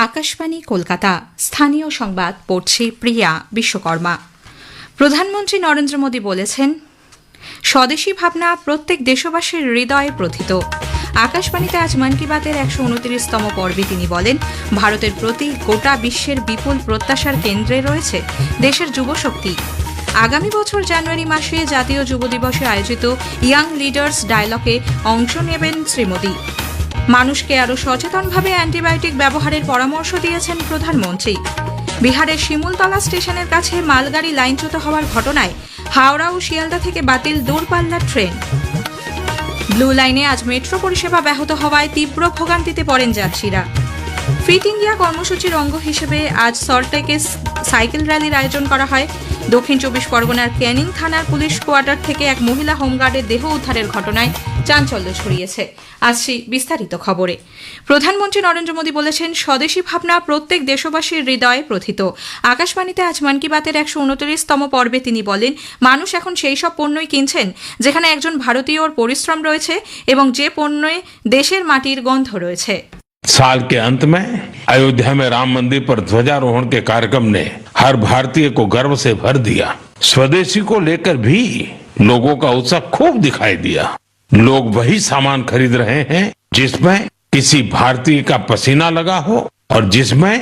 আকাশবাণী কলকাতা স্থানীয় সংবাদ পড়ছে প্রিয়া বিশ্বকর্মা। প্রধানমন্ত্রী নরেন্দ্র মোদী বলেছেন, স্বদেশী ভাবনা প্রত্যেক দেশবাসীর হৃদয়ে প্রথিত। আকাশবাণীতে আজ মন কি বাতের ১২৯তম পর্বে তিনি বলেন, ভারতের প্রতি গোটা বিশ্বের বিপুল প্রত্যাশার কেন্দ্রে রয়েছে দেশের যুবশক্তি। আগামী বছর জানুয়ারি মাসে জাতীয় যুব দিবসে আয়োজিত ইয়াং লিডার্স ডায়ালগে অংশ নেবেন শ্রী মোদী। মানুষকে আরও সচেতনভাবে অ্যান্টিবায়োটিক ব্যবহারের পরামর্শ দিয়েছেন প্রধানমন্ত্রী। বিহারের শিমুলতলা স্টেশনের কাছে মালগাড়ি লাইনচ্যুত হওয়ার ঘটনায় হাওড়া ও শিয়ালদা থেকে বাতিল দূরপাল্লার ট্রেন। ব্লু লাইনে আজ মেট্রো পরিষেবা ব্যাহত হওয়ায় তীব্র ভোগান্তিতে পড়েন যাত্রীরা। ফিট ইন্ডিয়া কর্মসূচির অঙ্গ হিসেবে আজ সল্টলেকে সাইকেল র্যালির আয়োজন করা হয়। দক্ষিণ ২৪ পরগনার ক্যানিং থানার পুলিশ কোয়ার্টার থেকে এক মহিলা হোমগার্ডের দেহ উদ্ধারের ঘটনায় চাঞ্চল্য ছড়িয়েছে। আসছি বিস্তারিত খবরে। প্রধানমন্ত্রী নরেন্দ্র মোদী বলেছেন, স্বদেশী ভাবনা প্রত্যেক দেশবাসীর হৃদয়ে প্রথিত। আকাশবাণীতে আজ মন কি বাতের ১২৯তম পর্বে তিনি বলেন, মানুষ এখন সেই সব পণ্যই কিনছেন যেখানে একজন ভারতীয়র পরিশ্রম রয়েছে এবং যে পণ্যে দেশের মাটির গন্ধ রয়েছে। साल के अंत में अयोध्या में राम मंदिर पर ध्वजारोहण के कार्यक्रम ने हर भारतीय को गर्व से भर दिया। स्वदेशी को लेकर भी लोगों का उत्साह खूब दिखाई दिया। लोग वही सामान खरीद रहे हैं जिसमें किसी भारतीय का पसीना लगा हो और जिसमें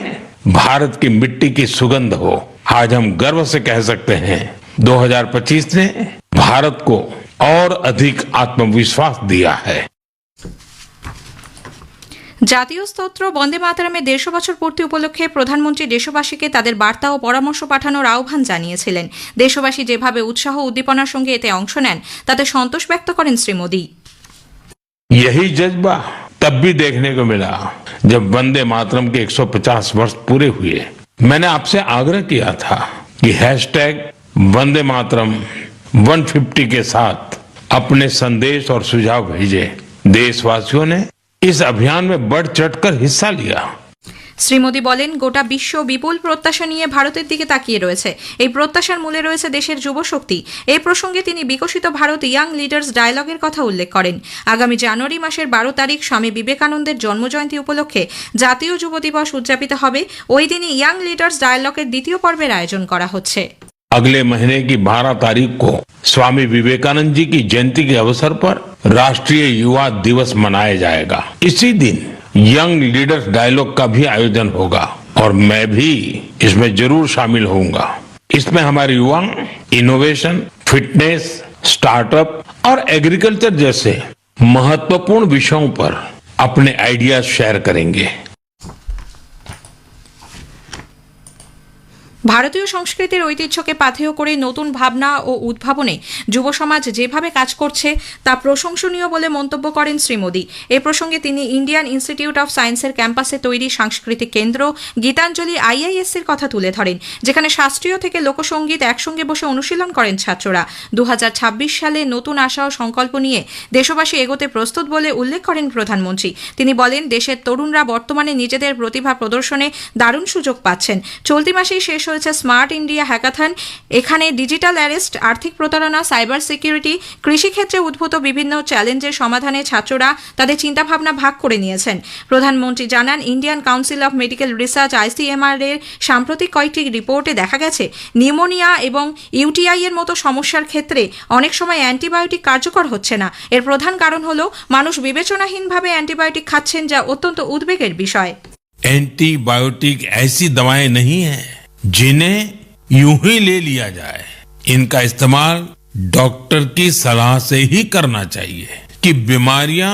भारत की मिट्टी की सुगंध हो। आज हम गर्व से कह सकते हैं 2025 ने भारत को और अधिक आत्मविश्वास दिया है। জাতীয় স্তোত্র বন্দে মাতরমের ১৫০ বছর পূর্তি উপলক্ষে প্রধানমন্ত্রী দেশবাসীকে তাদের বার্তা ও পরামর্শ পাঠানোর আহ্বান জানিয়েছিলেন। দেশবাসী যেভাবে উৎসাহ উদ্দীপনার সঙ্গে এতে অংশ নেন তাতে সন্তোষ ব্যক্ত করেন শ্রী মোদী। यही जज्बा तब भी देखने को मिला जब वंदे मातरम के 150 वर्ष पूरे हुए। मैंने आपसे आग्रह किया था कि हैशटैग वंदे मातरम 150 के साथ अपने संदेश और सुझाव भेजें। देशवासियों ने इस अभियान में बढ़ चढ़कर हिस्सा लिया। শ্রী মোদী বলেন, গোটা বিশ্ব বিপুল প্রত্যাশা নিয়ে ভারতের দিকে তাকিয়ে রয়েছে। এই প্রত্যাশার মূলে রয়েছে দেশের যুবশক্তি। এই প্রসঙ্গে তিনি বিকশিত ভারত ইয়াং লিডার্স ডায়ালগের কথা উল্লেখ করেন। আগামী জানুয়ারি মাসের ১২ তারিখ স্বামী বিবেকানন্দের জন্মজয়ন্তী উপলক্ষে জাতীয় যুব দিবস উদযাপিত হবে। ওই দিনই ইয়াং লিডার্স ডায়ালগের দ্বিতীয় পর্বের আয়োজন করা হচ্ছে। अगले महीने की 12 तारीख को स्वामी विवेकानंद जी की जयंती के अवसर पर राष्ट्रीय युवा दिवस मनाया जाएगा। इसी दिन यंग लीडर्स डायलॉग का भी आयोजन होगा और मैं भी इसमें जरूर शामिल होऊंगा। इसमें हमारे युवा इनोवेशन, फिटनेस, स्टार्टअप और एग्रीकल्चर जैसे महत्वपूर्ण विषयों पर अपने आइडियाज शेयर करेंगे। ভারতীয় সংস্কৃতির ঐতিহ্যকে পাথেয় করে নতুন ভাবনা ও উদ্ভাবনে যুব সমাজ যেভাবে কাজ করছে তা প্রশংসনীয় বলে মন্তব্য করেন শ্রী মোদী। এ প্রসঙ্গে তিনি ইন্ডিয়ান ইনস্টিটিউট অফ সায়েন্সের ক্যাম্পাসে তৈরি সাংস্কৃতিক কেন্দ্র গীতাঞ্জলি আইআইএসসির কথা তুলে ধরেন, যেখানে শাস্ত্রীয় থেকে লোকসঙ্গীত একসঙ্গে বসে অনুশীলন করেন ছাত্ররা। ২০২৬ সালে নতুন আশা ও সংকল্প নিয়ে দেশবাসী এগোতে প্রস্তুত বলে উল্লেখ করেন প্রধানমন্ত্রী। তিনি বলেন, দেশের তরুণরা বর্তমানে নিজেদের প্রতিভা প্রদর্শনে দারুণ সুযোগ পাচ্ছেন। চলতি মাসেই শেষ হয়েছে স্মার্ট ইন্ডিয়া হ্যাকাথন। এখানে ডিজিটাল অ্যারেস্ট, আর্থিক প্রতারণা, সাইবার সিকিউরিটি, কৃষিক্ষেত্রে উদ্ভূত বিভিন্ন চ্যালেঞ্জের সমাধানে ছাত্ররা তাদের চিন্তাভাবনা ভাগ করে নিয়েছেন। প্রধানমন্ত্রী জানান, Indian council of medical research ICMR এর সাম্প্রতিক কয়েকটি রিপোর্টে দেখা গেছে নিউমোনিয়া এবং ইউটিআই এর মতো সমস্যার ক্ষেত্রে অনেক সময় অ্যান্টিবায়োটিক কার্যকর হচ্ছে না। এর প্রধান কারণ হলো মানুষ বিবেচনাহীনভাবে অ্যান্টিবায়োটিক খাচ্ছেন, যা অত্যন্ত উদ্বেগের বিষয়। एंटीबायोटिक ऐसी दवाएं नहीं हैं जिन्हें यूं ही ले लिया जाए। इनका इस्तेमाल डॉक्टर की सलाह से ही करना चाहिए कि बीमारियां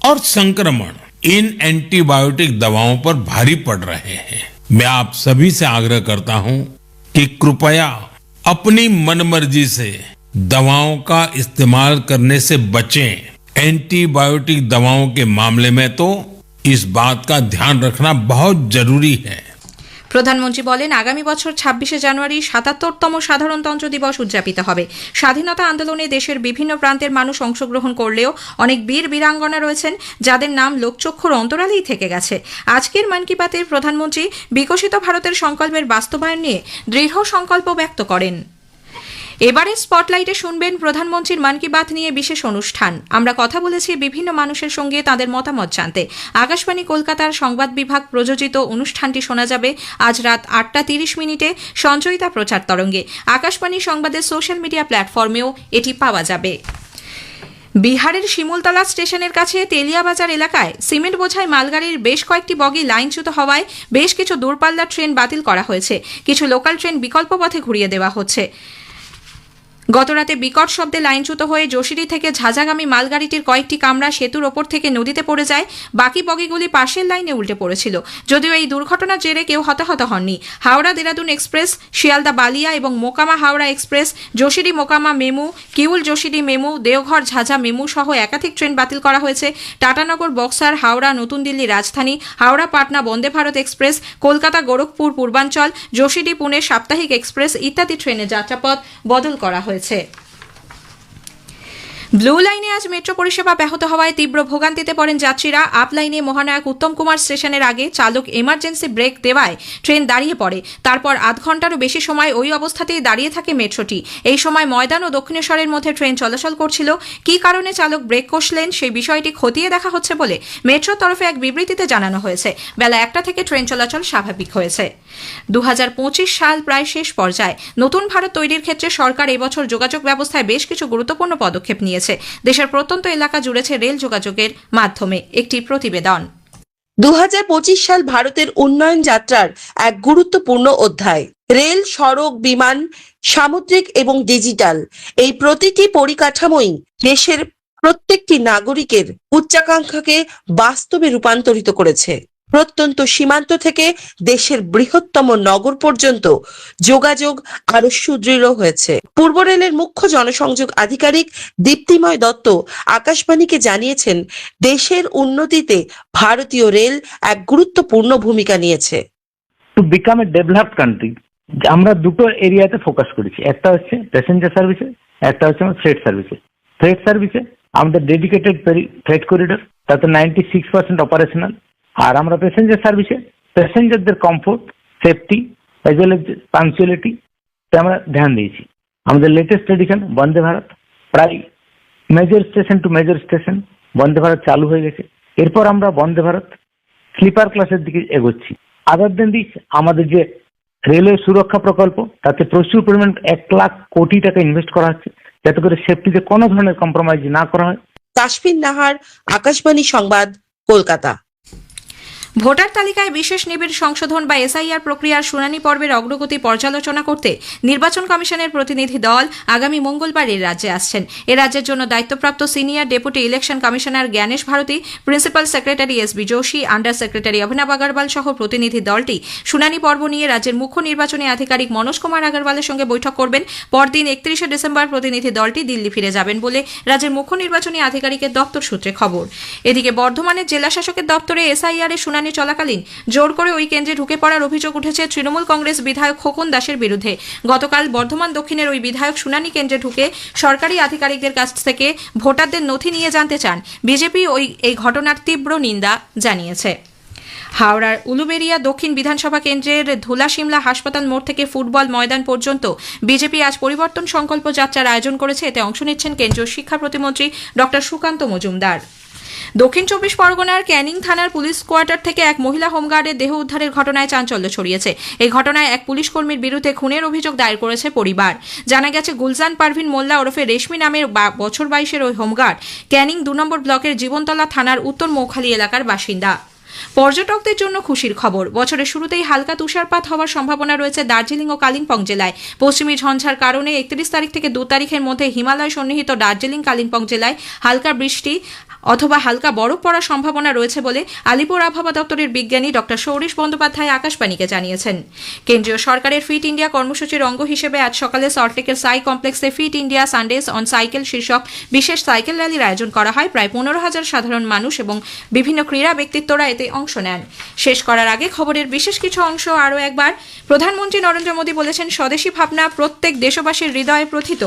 और संक्रमण इन एंटीबायोटिक दवाओं पर भारी पड़ रहे हैं। मैं आप सभी से आग्रह करता हूं कि कृपया अपनी मनमर्जी से दवाओं का इस्तेमाल करने से बचें। एंटीबायोटिक दवाओं के मामले में तो इस बात का ध्यान रखना बहुत जरूरी है। প্রধানমন্ত্রী বলেন, আগামী বছর ২৬শে জানুয়ারি ৭৭তম সাধারণতন্ত্র দিবস উদযাপিত হবে। স্বাধীনতা আন্দোলনে দেশের বিভিন্ন প্রান্তের মানুষ অংশগ্রহণ করলেও অনেক বীর বীরাঙ্গনা রয়েছেন যাদের নাম লোকচক্ষুর অন্তরালেই থেকে গেছে। আজকের মন কি বাতে প্রধানমন্ত্রী বিকশিত ভারতের সংকল্পের বাস্তবায়ন নিয়ে দৃঢ় সংকল্প ব্যক্ত করেন। এবারে স্পটলাইটে শুনবেন প্রধানমন্ত্রীর মন কি বাত নিয়ে বিশেষ অনুষ্ঠান। আমরা কথা বলেছি বিভিন্ন মানুষের সঙ্গে তাদের মতামত জানতে। আকাশবাণী কলকাতার সংবাদ বিভাগ প্রযোজিত অনুষ্ঠানটি শোনা যাবে আজ রাত 8:30 সঞ্চয়িতা প্রচার তরঙ্গে। আকাশবাণী সংবাদের সোশ্যাল মিডিয়া প্ল্যাটফর্মেও এটি পাওয়া যাবে। বিহারের শিমুলতলা স্টেশনের কাছে তেলিয়াবাজার এলাকায় সিমেন্ট বোঝাই মালগাড়ির বেশ কয়েকটি বগি লাইনচ্যুত হওয়ায় বেশ কিছু দূরপাল্লার ট্রেন বাতিল করা হয়েছে। কিছু লোকাল ট্রেন বিকল্প পথে ঘুরিয়ে দেওয়া হচ্ছে। গতরাতে বিকট শব্দে লাইনচ্যুত হয়ে যোশীরি থেকে ঝাঁঝাগামী মালগাড়িটির কয়েকটি কামরা সেতুর ওপর থেকে নদীতে পড়ে যায়। বাকি বগিগুলি পাশের লাইনে উল্টে পড়েছিল। যদিও এই দুর্ঘটনার জেরে কেউ হতাহত হননি। হাওড়া দেরাদুন এক্সপ্রেস, শিয়ালদা বালিয়া এবং মোকামা হাওড়া এক্সপ্রেস, যোশীরি মোকামা মেমু, কিউল যোশীরি মেমু, দেওঘর ঝাঁঝা মেমু সহ একাধিক ট্রেন বাতিল করা হয়েছে। টাটানগর, বক্সার, হাওড়া নতুন দিল্লি রাজধানী, হাওড়া পাটনা বন্দে ভারত এক্সপ্রেস, কলকাতা গোরখপুর পূর্বাঞ্চল, যোশীরি পুনে সাপ্তাহিক এক্সপ্রেস ইত্যাদি ট্রেনের যাত্রাপথ বদল করা হয়েছে। ব্লু লাইনে আজ মেট্রো পরিষেবা ব্যাহত হওয়ায় তীব্র ভোগান্তিতে পড়েন যাত্রীরা। আপ লাইনে মহানায়ক উত্তম কুমার স্টেশনের আগে চালক এমার্জেন্সি ব্রেক দেওয়ায় ট্রেন দাঁড়িয়ে পড়ে। তারপর আধ ঘন্টারও বেশি সময় ওই অবস্থাতেই দাঁড়িয়ে থাকে মেট্রোটি। এই সময় ময়দান ও দক্ষিণেশ্বরের মধ্যে ট্রেন চলাচল করছিল। কী কারণে চালক ব্রেক কষলেন সেই বিষয়টি খতিয়ে দেখা হচ্ছে বলে মেট্রোর তরফে এক বিবৃতিতে জানানো হয়েছে। বেলা 1টা থেকে ট্রেন চলাচল স্বাভাবিক হয়েছে। 2025 সাল প্রায় শেষ পর্যায়ে। নতুন ভারত তৈরির ক্ষেত্রে সরকার এবছর যোগাযোগ ব্যবস্থায় বেশ কিছু গুরুত্বপূর্ণ পদক্ষেপ নিয়েছে। দেশের প্রত্যন্ত এলাকা জুড়েছে রেল যোগাযোগের মাধ্যমে। একটি প্রতিবেদন। 2025 সাল ভারতের উন্নয়ন যাত্রার এক গুরুত্বপূর্ণ অধ্যায়। রেল, সড়ক, বিমান, সামুদ্রিক এবং ডিজিটাল এই প্রতিটি পরিকাঠামোই দেশের প্রত্যেকটি নাগরিকের উচ্চাকাঙ্ক্ষাকে বাস্তবে রূপান্তরিত করেছে। প্রত্যন্ত সীমান্ত থেকে দেশের বৃহত্তম নগর পর্যন্ত যোগাযোগ আরো সুদৃঢ় হয়েছে। পূর্ব রেলের মুখ্য জনসংযোগ আধিকারিক দীপ্তিময় দত্ত আকাশবাণীকে জানিয়েছেন, দেশের উন্নতিতে ভারতীয় রেল এক গুরুত্বপূর্ণ ভূমিকা নিয়েছে। To become a developed country আমরা দুটো এরিয়াতে ফোকাস করেছি। একটা হচ্ছে প্যাসেঞ্জার সার্ভিসে, একটা হচ্ছে আমার ফ্রেট সার্ভিসে। ফ্রেট সার্ভিসে আমাদের ডেডিকেটেড ফ্রেট করিডোর, তাতে 96% অপারেশনাল। আর আমরা প্যাসেঞ্জার সার্ভিসে প্যাসেঞ্জারদের comfort, safety as well as punctuality আমরা ধ্যান দিয়েছি। আমাদের লেটেস্ট এডিশন বন্দে ভারত, প্রায় major station to major station Vande Bharat চালু হয়ে গেছে। এরপর আমরা বন্দে ভারত স্লিপার ক্লাসের দিকে এগোচ্ছি। আদার দেন দিস, আমাদের যে রেলওয়ে সুরক্ষা প্রকল্প, তাতে প্রচুর পরিমাণ 1 লাখ কোটি টাকা ইনভেস্ট করা হচ্ছে, যাতে করে সেফটিতে কোনো ধরনের কম্প্রোমাইজ না করা হয়। কাশ্মীর নাহার, আকাশবাণী সংবাদ, কলকাতা। ভোটার তালিকায় বিশেষ নিবিড় সংশোধন বা এসআইআর প্রক্রিয়ার শুনানি পর্বের অগ্রগতি পর্যালোচনা করতে নির্বাচন কমিশনের প্রতিনিধি দল আগামী মঙ্গলবার এই রাজ্যে আসছেন। এ রাজ্যের জন্য দায়িত্বপ্রাপ্ত senior deputy election commissioner Gyanesh Bharati, principal secretary S B Joshi, under secretary Abhinav Agarwal সহ প্রতিনিধি দলটি শুনানি পর্ব নিয়ে রাজ্যের মুখ্য নির্বাচনী আধিকারিক মনোজ কুমার আগরওয়ালের সঙ্গে বৈঠক করবেন। পরদিন 31শে ডিসেম্বর প্রতিনিধি দলটি দিল্লি ফিরে যাবেন বলে রাজ্যের মুখ্য নির্বাচনী আধিকারিকের দপ্তর সূত্রে খবর। এদিকে বর্ধমানের জেলা শাসকের দপ্তরে এসআইআর এর শুনানি চলাকালীন জোর করে ওই কেন্দ্রে ঢুকে পড়ার অভিযোগ উঠেছে তৃণমূল কংগ্রেস বিধায়ক খোকন দাসের বিরুদ্ধে। গতকাল বর্ধমান দক্ষিণের ওই বিধায়ক শুনানি কেন্দ্রে ঢুকে সরকারি আধিকারিকদের কাছ থেকে ভোটারদের নথি নিয়ে জানতে চান। বিজেপি এই ঘটনার তীব্র নিন্দা জানিয়েছে। হাওড়ার উলুবেড়িয়া দক্ষিণ বিধানসভা কেন্দ্রের ধুলা সিমলা হাসপাতাল মোড় থেকে ফুটবল ময়দান পর্যন্ত বিজেপি আজ পরিবর্তন সংকল্প যাত্রার আয়োজন করেছে। এতে অংশ নিচ্ছেন কেন্দ্রীয় শিক্ষা প্রতিমন্ত্রী ডক্টর সুকান্ত মজুমদার। দক্ষিণ 24 পরগনার ক্যানিং থানার পুলিশ কোয়ার্টার থেকে এক মহিলা হোমগার্ডের দেহ উদ্ধারের ঘটনায় চাঞ্চল্য ছড়িয়েছে। এই ঘটনায় এক পুলিশ কর্মীর বিরুদ্ধে খুনের অভিযোগ দায়ের করেছে পরিবার। জানা গেছে, গুলজান পারভিন মোল্লা ওরফে রেশমি নামের বছর 22-এর ওই হোমগার্ড ক্যানিং 2 নম্বর ব্লকের জীবনতলা থানার উত্তর মৌখালী এলাকার বাসিন্দা। পর্যটকদের জন্য খুশির খবর। বছরের শুরুতেই হালকা তুষারপাত হওয়ার সম্ভাবনা রয়েছে দার্জিলিং ও কালিম্পং জেলায়। পশ্চিমী ঝঞ্ঝার কারণে 31 তারিখ থেকে 2 তারিখের মধ্যে হিমালয় সন্নিহিত দার্জিলিং, কালিম্পং জেলায় হালকা বৃষ্টি অথবা হালকা বরফ পড়ার সম্ভাবনা রয়েছে বলে আলিপুর আবহাওয়া দপ্তরের বিজ্ঞানী ডক্টর সৌরিশ বন্দ্যোপাধ্যায় আকাশবাণীকে জানিয়েছেন। কেন্দ্রীয় সরকারের ফিট ইন্ডিয়া কর্মসূচির অঙ্গ হিসেবে আজ সকালে সল্টলেকের সাই কমপ্লেক্সে Fit India Sundays on cycle শীর্ষক বিশেষ সাইকেল র্যালির আয়োজন করা হয়। প্রায় 15,000 সাধারণ মানুষ এবং বিভিন্ন ক্রীড়া ব্যক্তিত্বরা এতে অংশ নেন। শেষ করার আগে খবরের বিশেষ কিছু অংশ আরও একবার। প্রধানমন্ত্রী নরেন্দ্র মোদী বলেছেন, স্বদেশী ভাবনা প্রত্যেক দেশবাসীর হৃদয়ে প্রথিত।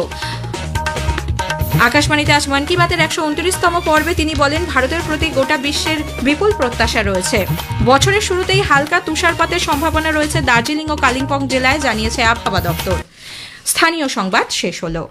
আকাশবাণীতে আজ মন কি বাতের 129তম পর্বে তিনি বলেন, ভারতের প্রতি গোটা বিশ্বের বিপুল প্রত্যাশা রয়েছে। বছরের শুরুতেই হালকা তুষারপাতের সম্ভাবনা রয়েছে দার্জিলিং ও কালিম্পং জেলায়, জানিয়েছে আবহাওয়া দপ্তর। স্থানীয় সংবাদ শেষ হলো।